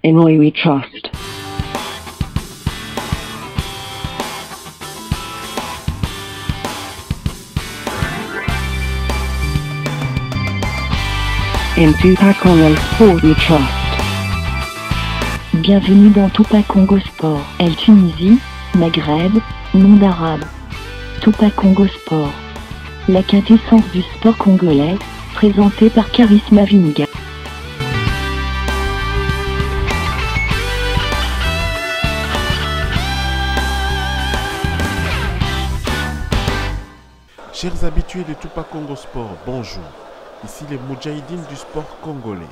In Oi we trust. In Tupac Congo Sport we trust. Bienvenue dans Tupac Congo Sport. El Tunisie, Maghreb, monde arabe. Tupac Congo Sport. La quintessence du sport congolais, présenté par Charisma Vinga. Chers habitués de Tupac Congo Sport, bonjour. Ici les Moudjahidines du sport congolais.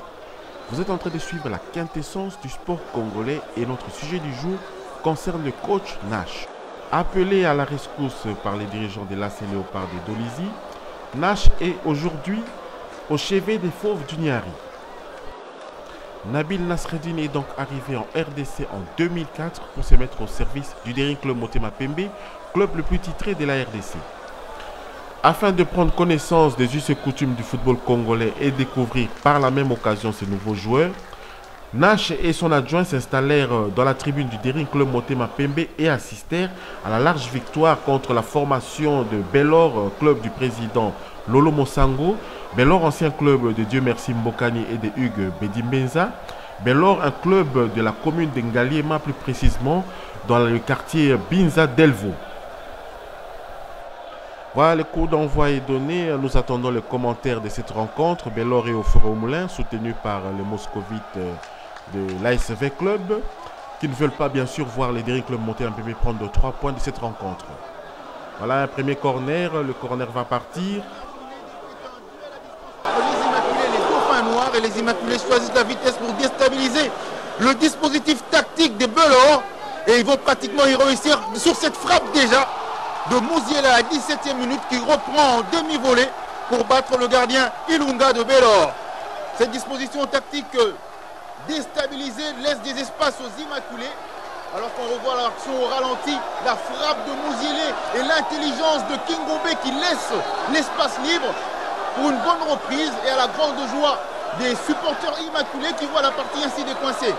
Vous êtes en train de suivre la quintessence du sport congolais et notre sujet du jour concerne le coach Nash. Appelé à la rescousse par les dirigeants de l'AS Léopard de Dolisie, Nash est aujourd'hui au chevet des fauves du Niari. Nabil Nasreddine est donc arrivé en RDC en 2004 pour se mettre au service du Daring Club Motema Pembe, club le plus titré de la RDC. Afin de prendre connaissance des us et coutumes du football congolais et découvrir par la même occasion ces nouveaux joueurs, Nash et son adjoint s'installèrent dans la tribune du Daring Club Motema Pembe et assistèrent à la large victoire contre la formation de Belor, club du président Lolo Mosango. Belor, ancien club de Dieu Merci Mbokani et de Hugues Bedimbenza. Belor, un club de la commune de Ngaliema, plus précisément dans le quartier Binza Delvo. Voilà, le coup d'envoi est donné. Nous attendons les commentaires de cette rencontre. Belor est au Foro Moulin, soutenu par les moscovites de l'ASV Club, qui ne veulent pas bien sûr voir les Daring Club monter un peu prendre 3 points de cette rencontre. Voilà un premier corner. Le corner va partir. Les Immaculés, les dauphins noirs et les Immaculés choisissent la vitesse pour déstabiliser le dispositif tactique des Belor. Et ils vont pratiquement y réussir sur cette frappe déjà de Mouziela à 17e minute qui reprend en demi-volée pour battre le gardien Ilunga de Belor. Cette disposition tactique déstabilisée laisse des espaces aux Immaculés. Alors qu'on revoit l'action au ralenti, la frappe de Mouziela et l'intelligence de Kingombe qui laisse l'espace libre pour une bonne reprise et à la grande joie des supporters immaculés qui voient la partie ainsi décoincée.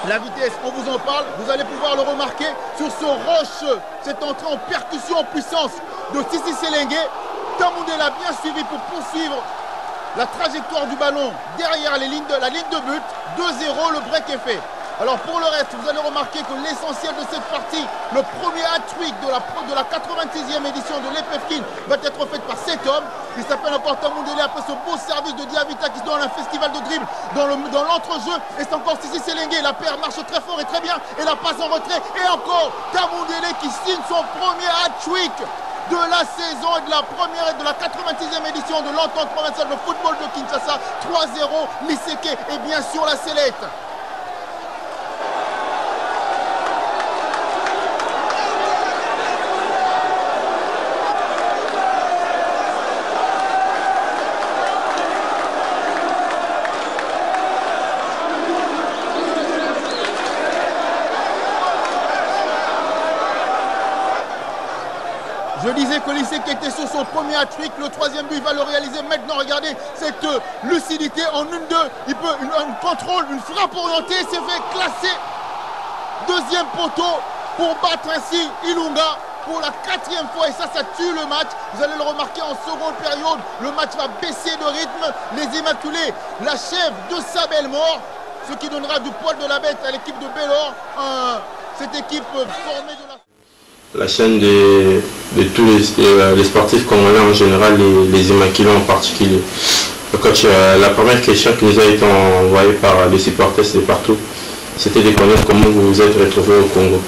La vitesse, on vous en parle, vous allez pouvoir le remarquer sur ce rush, cette entrée en percussion en puissance de Sissi Selengue. Tamoundé l'a bien suivi pour poursuivre la trajectoire du ballon derrière la ligne de but. 2-0, le break est fait. Alors pour le reste, vous allez remarquer que l'essentiel de cette partie, le premier hat-trick de la 86e édition de l'EPFKIN va être fait par cet homme. Il s'appelle encore Tamoundélé après ce beau service de Diavita qui se donne un festival de dribble dans l'entrejeu. Et c'est encore Sissi Selengue, la paire marche très fort et très bien. Et la passe en retrait. Et encore Tamoundélé qui signe son premier hat-trick de la saison et de la première et de la 86e édition de l'entente provinciale de football de Kinshasa. 3-0, Miseke est bien sûr la sellette. Je disais que Lissek était sur son premier hat-trick, le troisième but il va le réaliser maintenant. Regardez cette lucidité en 1-2, il peut un contrôle, une frappe orientée, s'est fait classer. Deuxième poteau pour battre ainsi Ilunga pour la 4e fois et ça tue le match. Vous allez le remarquer en seconde période, le match va baisser de rythme. Les Immaculés l'achèvent de sa belle mort, ce qui donnera du poil de la bête à l'équipe de Belor, cette équipe formée de la chaîne de tous les sportifs congolais en général, les Immaculés en particulier. Coach, la première question qui nous a été envoyée par les supporters de partout, c'était de connaître comment vous vous êtes retrouvé au Congo.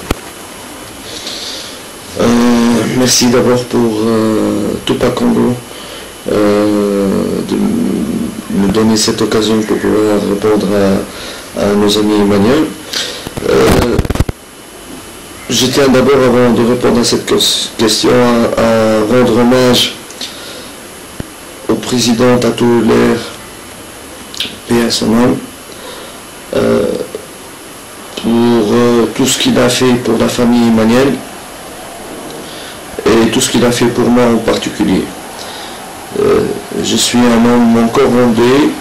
Merci d'abord pour Tupac Congo de me donner cette occasion pour pouvoir répondre à nos amis Emmanuel. Je tiens d'abord, avant de répondre à cette question, à rendre hommage au président Tatou Lair, paix à son âme, pour tout ce qu'il a fait pour la famille Emmanuel et tout ce qu'il a fait pour moi en particulier. Je suis un homme encore rondé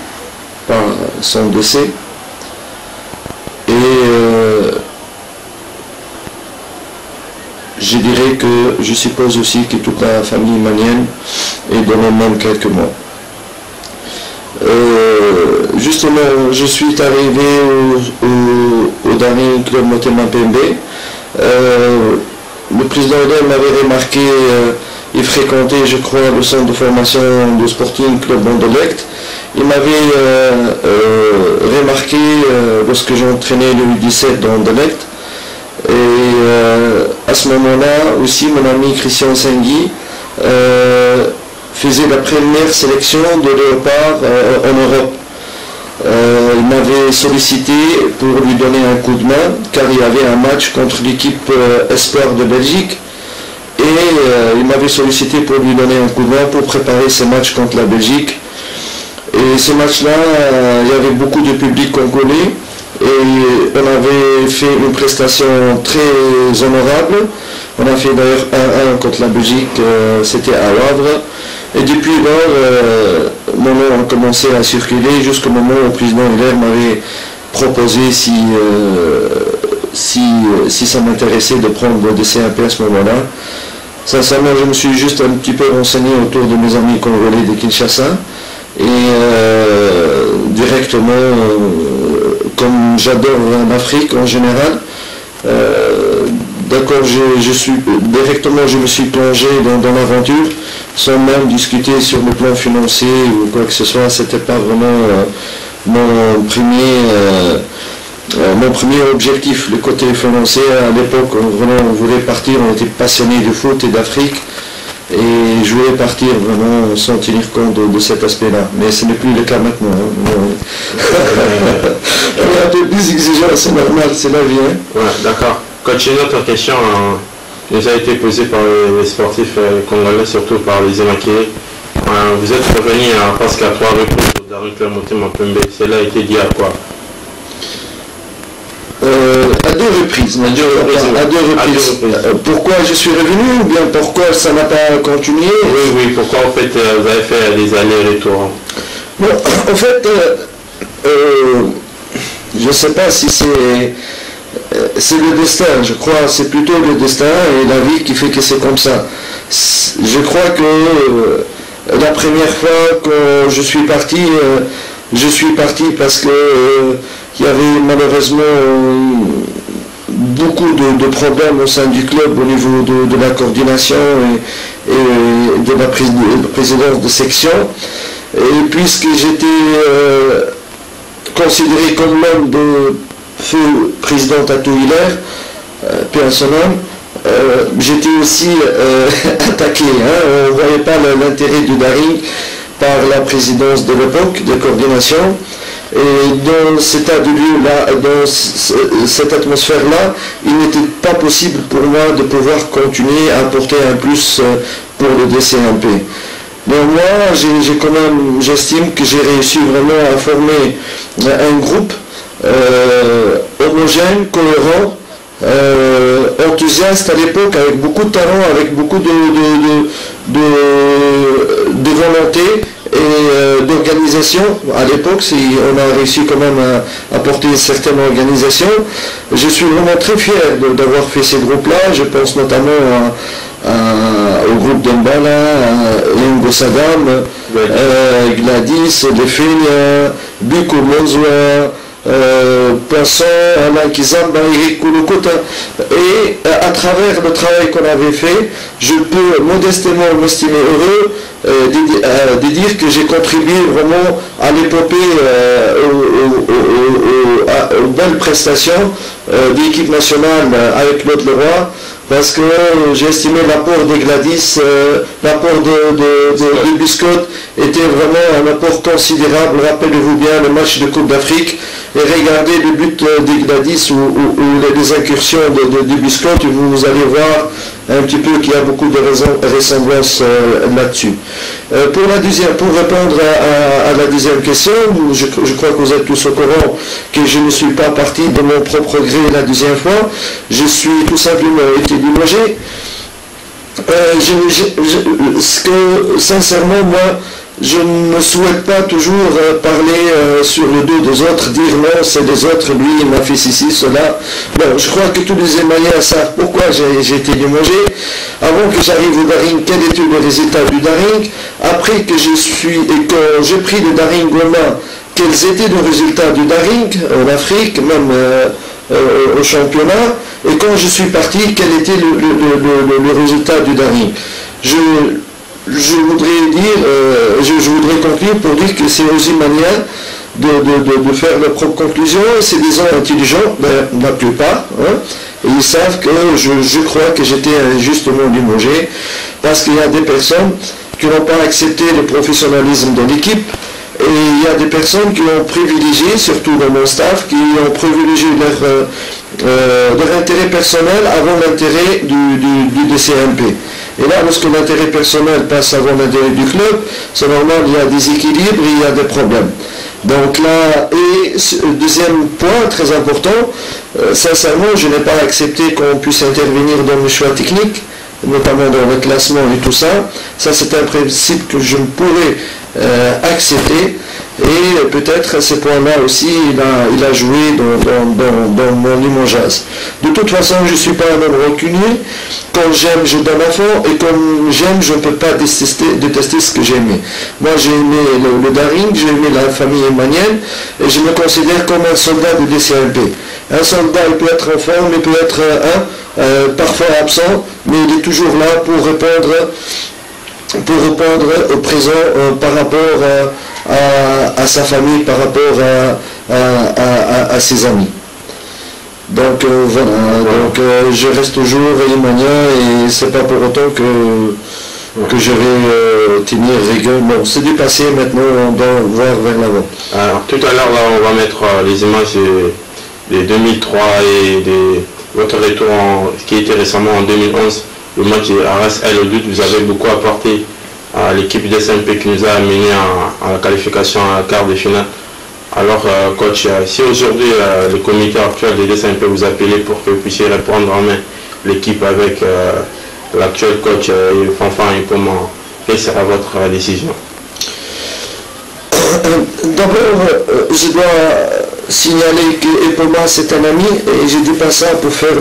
par son décès. je dirais que je suppose aussi que toute la famille malienne est dans le même quelques mois. Justement, je suis arrivé au dernier club Motema Pembe. Le président Odem m'avait remarqué, il fréquentait, je crois, le centre de formation de Sporting Club Anderlecht. Il m'avait remarqué lorsque j'entraînais le U17 dans Anderlecht. Et à ce moment-là aussi, mon ami Christian Sengui faisait la première sélection de Léopard en Europe. Il m'avait sollicité pour lui donner un coup de main, car il y avait un match contre l'équipe Espoir de Belgique. Et il m'avait sollicité pour lui donner un coup de main pour préparer ce match contre la Belgique. Et ce match-là, il y avait beaucoup de public congolais. Et on avait fait une prestation très honorable. On a fait d'ailleurs 1-1 contre la Belgique, c'était à Havre. Et depuis lors, mon nom a commencé à circuler jusqu'au moment où le président Hilaire m'avait proposé si ça m'intéressait de prendre des CAP à ce moment-là. Sincèrement, je me suis juste un petit peu renseigné autour de mes amis congolais de Kinshasa. Et directement, comme j'adore l'Afrique en général, d'accord, directement je me suis plongé dans l'aventure sans même discuter sur le plan financier ou quoi que ce soit. C'était pas vraiment mon premier objectif, le côté financier. À l'époque, on voulait partir, on était passionnés de foot et d'Afrique. Et je voulais partir vraiment sans tenir compte de cet aspect-là. Mais ce n'est plus le cas maintenant. On est un peu plus exigeant, c'est normal, c'est la vie. Hein. Ouais, d'accord. Coach, une autre question nous a été posée par les sportifs congolais, surtout par les émaquillés. Vous êtes revenu à presque à 3 reprises au dernier club Motema Pembe. Cela a été dit à quoi? À deux reprises. Pourquoi je suis revenu ou bien pourquoi ça n'a pas continué? Oui, pourquoi en fait vous avez fait des allers-retours? Bon, en fait, je ne sais pas si c'est le destin, je crois, c'est plutôt le destin et la vie qui fait que c'est comme ça. Je crois que la première fois que je suis parti parce que il y avait malheureusement beaucoup de problèmes au sein du club au niveau de la coordination et de la présidence de section. Et puisque j'étais considéré comme l'homme de feu président Tatou Hilaire, paix à son âme, j'étais aussi attaqué. Hein, on ne voyait pas l'intérêt du Daring par la présidence de l'époque de coordination. Et dans cet état de lieu-là, dans cette atmosphère-là, il n'était pas possible pour moi de pouvoir continuer à apporter un plus pour le DCMP. Néanmoins, j'estime que j'ai réussi vraiment à former un groupe homogène, cohérent, enthousiaste à l'époque, avec beaucoup de talent, avec beaucoup de volonté et d'organisation. À l'époque, on a réussi quand même à apporter une certaine organisation. Je suis vraiment très fier d'avoir fait ces groupes-là. Je pense notamment au groupe d'Embala, Lingo Sadam, Gladys, Defenia, Buko Monzoa, Poisson, Alain Kizamba, Eric Koulokota. Et à travers le travail qu'on avait fait, je peux modestement m'estimer heureux de dire que j'ai contribué vraiment à l'épopée, aux belles prestations de l'équipe nationale avec Claude Leroy, parce que j'ai estimé l'apport de Gladys, l'apport de Biscotte était vraiment un apport considérable. Rappelez-vous bien le match de Coupe d'Afrique et regardez le but de Gladys ou les incursions de Biscotte, vous allez voir un petit peu qu'il y a beaucoup de ressemblances là-dessus. Pour répondre à la deuxième question, je crois que vous êtes tous au courant que je ne suis pas parti de mon propre gré la deuxième fois. Je suis tout simplement été limogé. Sincèrement, moi, je ne souhaite pas toujours parler sur le dos des autres, dire non, c'est des autres, lui, il m'a fait ceci, cela. Bon, je crois que tous les Émaliens savent pourquoi j'ai été limogé. Avant que j'arrive au Daring, quel était le résultat du Daring? Après que j'ai pris le Daring en main, quels étaient les résultats du Daring en Afrique, même au championnat, et quand je suis parti, quel était le résultat du Daring? Je voudrais conclure pour dire que c'est aux Imaniens de faire leurs propres conclusions. C'est des gens intelligents, la plupart, hein, et ils savent que je crois que j'étais injustement limogé, parce qu'il y a des personnes qui n'ont pas accepté le professionnalisme de l'équipe, et il y a des personnes qui ont privilégié, surtout dans mon staff, qui ont privilégié leur intérêt personnel avant l'intérêt du DCMP. Et là, lorsque l'intérêt personnel passe avant l'intérêt du club, c'est normal, il y a des équilibres, il y a des problèmes. Donc là, et deuxième point très important, sincèrement, je n'ai pas accepté qu'on puisse intervenir dans le choix technique, notamment dans le classement et tout ça. Ça, c'est un principe que je ne pourrais accepter. Et peut-être à ce point-là aussi, il a joué dans mon limogeage. De toute façon, je ne suis pas un homme rancunier. Quand j'aime, je donne à fond. Et quand j'aime, je ne peux pas détester ce que j'ai aimé. Moi, j'ai aimé le Daring, j'ai aimé la famille émanienne. Et je me considère comme un soldat du DCMP. Un soldat, il peut être en forme, il peut être parfois absent, mais il est toujours là pour répondre au présent par rapport à sa famille, par rapport à ses amis. Donc voilà, donc je reste toujours émanien et c'est pas pour autant que je vais tenir rigueur. Non, c'est du passé, maintenant on doit voir vers l'avant. Alors tout à l'heure, là, on va mettre les images de 2003 et de votre retour qui était récemment en 2011. Le match de Arras El Odoud, vous avez beaucoup apporté à l'équipe DCMP qui nous a amené à la qualification à la quart de finale. Alors coach, si aujourd'hui le comité actuel de DCMP vous appelez pour que vous puissiez reprendre en main l'équipe avec l'actuel coach Fanfan et comment, quelle sera votre décision? D'abord, je dois signaler que Epoma c'est un ami et je dis pas ça pour faire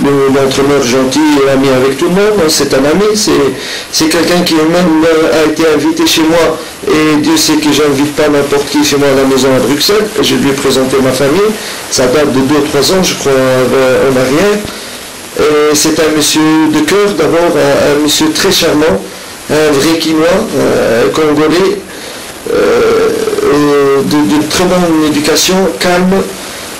l'entraîneur gentil et ami avec tout le monde. C'est un ami, c'est quelqu'un qui même a été invité chez moi et Dieu sait que j'invite pas n'importe qui chez moi à la maison à Bruxelles. Je lui ai présenté ma famille, ça date de 2 ou 3 ans je crois en arrière. C'est un monsieur de cœur, d'abord un monsieur très charmant, un vrai Quinois, congolais, de très bonne éducation, calme.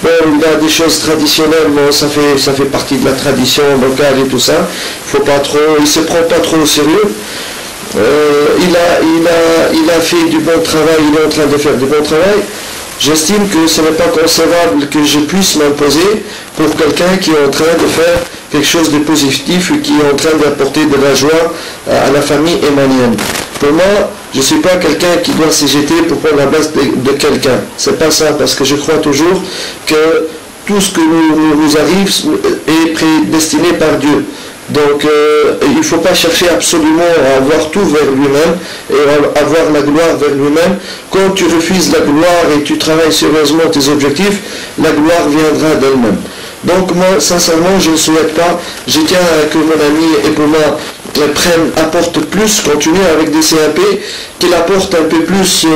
Bon, il a des choses traditionnelles, mais ça fait partie de la tradition locale et tout ça. Il se prend pas trop au sérieux. Il a fait du bon travail, il est en train de faire du bon travail. J'estime que ce n'est pas concevable que je puisse m'imposer pour quelqu'un qui est en train de faire quelque chose de positif et qui est en train d'apporter de la joie à la famille émanienne. Pour moi, je ne suis pas quelqu'un qui doit se jeter pour prendre la place de quelqu'un. C'est pas ça, parce que je crois toujours que tout ce que nous arrive est prédestiné par Dieu. Donc il ne faut pas chercher absolument à avoir tout vers lui-même et à avoir la gloire vers lui-même. Quand tu refuses la gloire et tu travailles sérieusement tes objectifs, la gloire viendra d'elle-même. Donc moi, sincèrement, je ne souhaite pas, je tiens à que mon ami Epoma apporte plus, continue avec des CAP, qu'il apporte un peu plus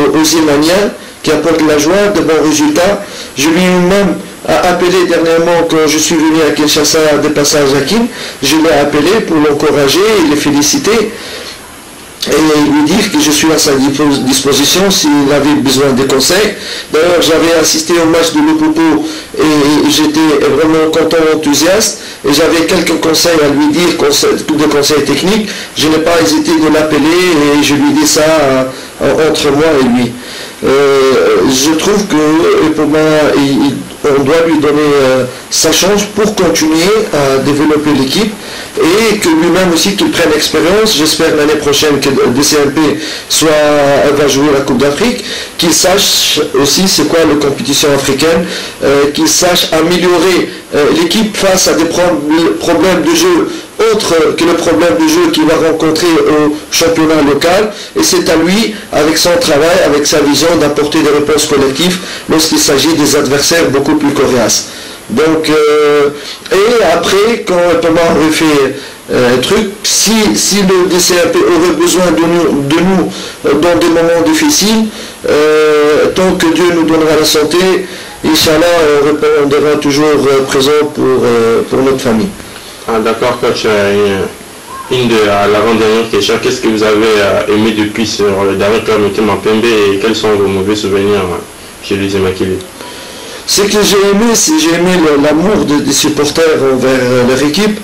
aux Imaniens, qui apporte la joie, de bons résultats. Je lui ai même appelé dernièrement quand je suis venu à Kinshasa de passage à Kin, je l'ai appelé pour l'encourager et le féliciter et lui dire que je suis à sa disposition s'il avait besoin de conseils. D'ailleurs, j'avais assisté au match de Lupopo et j'étais vraiment content, enthousiaste, et j'avais quelques conseils à lui dire, des conseils techniques. Je n'ai pas hésité de l'appeler et je lui dis ça entre moi et lui. Je trouve que pour moi, on doit lui donner sa chance pour continuer à développer l'équipe et que lui-même aussi qu'il prenne l'expérience. J'espère l'année prochaine que le DCMP va jouer la Coupe d'Afrique, qu'il sache aussi c'est quoi la compétition africaine, qu'il sache améliorer l'équipe face à des problèmes de jeu autre que le problème de jeu qu'il va rencontrer au championnat local, et c'est à lui, avec son travail, avec sa vision, d'apporter des réponses collectives lorsqu'il s'agit des adversaires beaucoup plus coriaces. Donc, et après, quand Thomas aurait fait un truc, si le DCAP aurait besoin de nous dans des moments difficiles, tant que Dieu nous donnera la santé, Inch'Allah, on répondra toujours présent pour notre famille. Ah, d'accord, coach. L'avant-dernière question, qu'est-ce que vous avez aimé depuis sur le dernier club Motema Pembe et quels sont vos mauvais souvenirs chez les Immaculés? Ce que j'ai aimé l'amour des supporters envers leur équipe.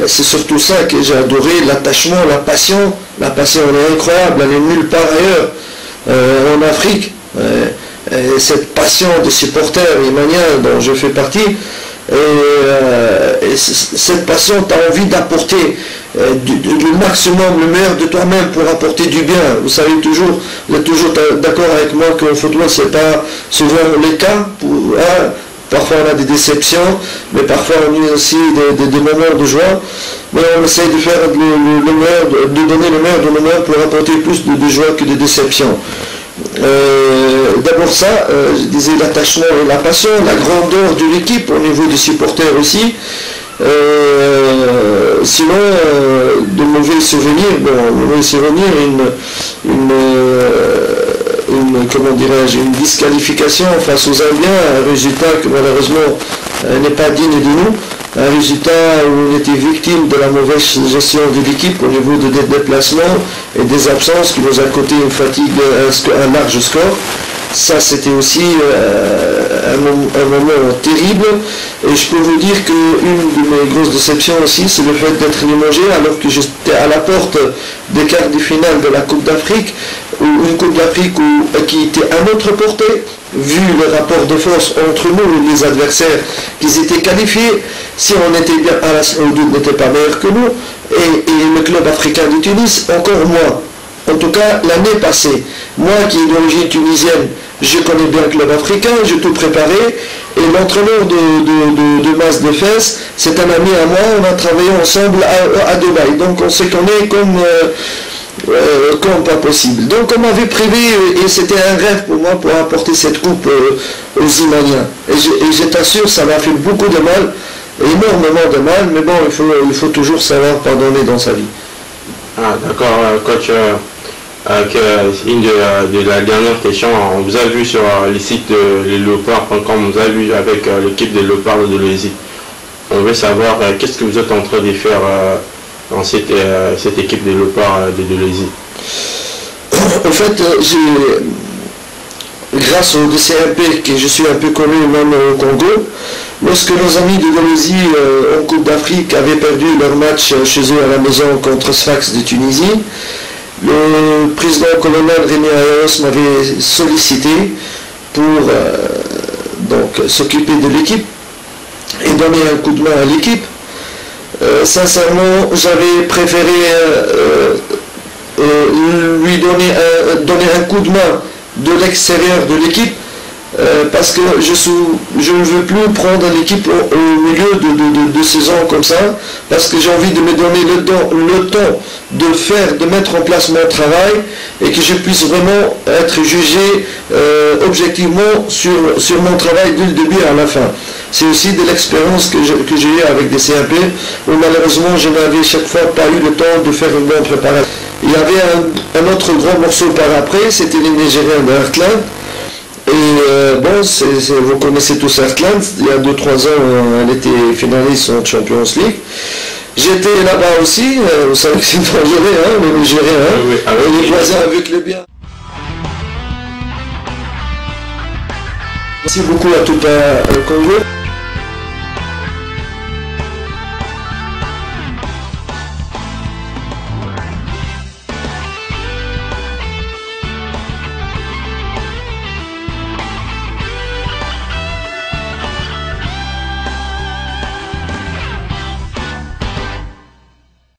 C'est surtout ça que j'ai adoré, l'attachement, la passion. La passion, elle est incroyable, elle est nulle part ailleurs en Afrique. Cette passion des supporters iraniens dont je fais partie, et cette passion, tu as envie d'apporter le maximum, le meilleur de toi-même pour apporter du bien. Vous savez vous êtes toujours d'accord avec moi que le football, ce n'est pas souvent le cas. Parfois on a des déceptions, mais parfois on a aussi des moments de joie. Mais on essaie de faire le meilleur, de donner le meilleur de nous-mêmes pour apporter plus de joie que de déception. D'abord ça, je disais l'attachement et la passion, la grandeur de l'équipe au niveau des supporters aussi. Sinon, de mauvais souvenirs, une disqualification face aux Indiens, un résultat que malheureusement n'est pas digne de nous, un résultat où on était victime de la mauvaise gestion de l'équipe au niveau des déplacements et des absences qui nous a coûté une fatigue, un large score. Ça, c'était aussi un moment terrible. Et je peux vous dire qu'une de mes grosses déceptions aussi, c'est le fait d'être limogé alors que j'étais à la porte des quarts de finale de la Coupe d'Afrique, ou une Coupe d'Afrique qui était à notre portée, vu le rapport de force entre nous et les adversaires, qu'ils étaient qualifiés. Si on était bien à la Saoudite, n'était pas meilleur que nous, et le club africain de Tunis, encore moins. En tout cas, l'année passée, moi qui est d'origine tunisienne, je connais bien le club africain, j'ai tout préparé, et l'entraîneur de Mas de Fès, c'est un ami à moi, on a travaillé ensemble à Dubaï, donc on s'est connus comme pas possible. Donc on m'avait prévu, et c'était un rêve pour moi pour apporter cette coupe aux Imaniens. Et je t'assure, ça m'a fait beaucoup de mal, énormément de mal, mais bon, il faut toujours savoir pardonner dans sa vie. Ah, d'accord, coach. Une de la dernière question, on vous a vu sur le site de lesléopards.com, on vous a vu avec l'équipe des Léopards de Dolésy. On veut savoir qu'est-ce que vous êtes en train de faire dans cette équipe des Léopards de Dolésy. En fait, grâce au DCMP, que je suis un peu connu même au Congo, lorsque nos amis de Dolésy en Coupe d'Afrique avaient perdu leur match chez eux à la maison contre Sfax de Tunisie, le président colonel Rémi Ayos m'avait sollicité pour s'occuper de l'équipe et donner un coup de main à l'équipe. Sincèrement, j'avais préféré lui donner un coup de main de l'extérieur de l'équipe parce que je ne veux plus prendre l'équipe au milieu de saison comme ça, parce que j'ai envie de me donner le temps de mettre en place mon travail et que je puisse vraiment être jugé objectivement sur mon travail du début à la fin. C'est aussi de l'expérience que j'ai eue avec des CAP, où malheureusement je n'avais chaque fois pas eu le temps de faire une bonne préparation. Il y avait un autre grand morceau par après, c'était les Nigériens de Heartland. Et vous connaissez tous Heartland, il y a 2-3 ans, elle était finaliste en Champions League. J'étais là-bas aussi, vous savez que c'est dangereux, hein, les Nigériens, les voisins avec le bien. Merci beaucoup à tout le Congo.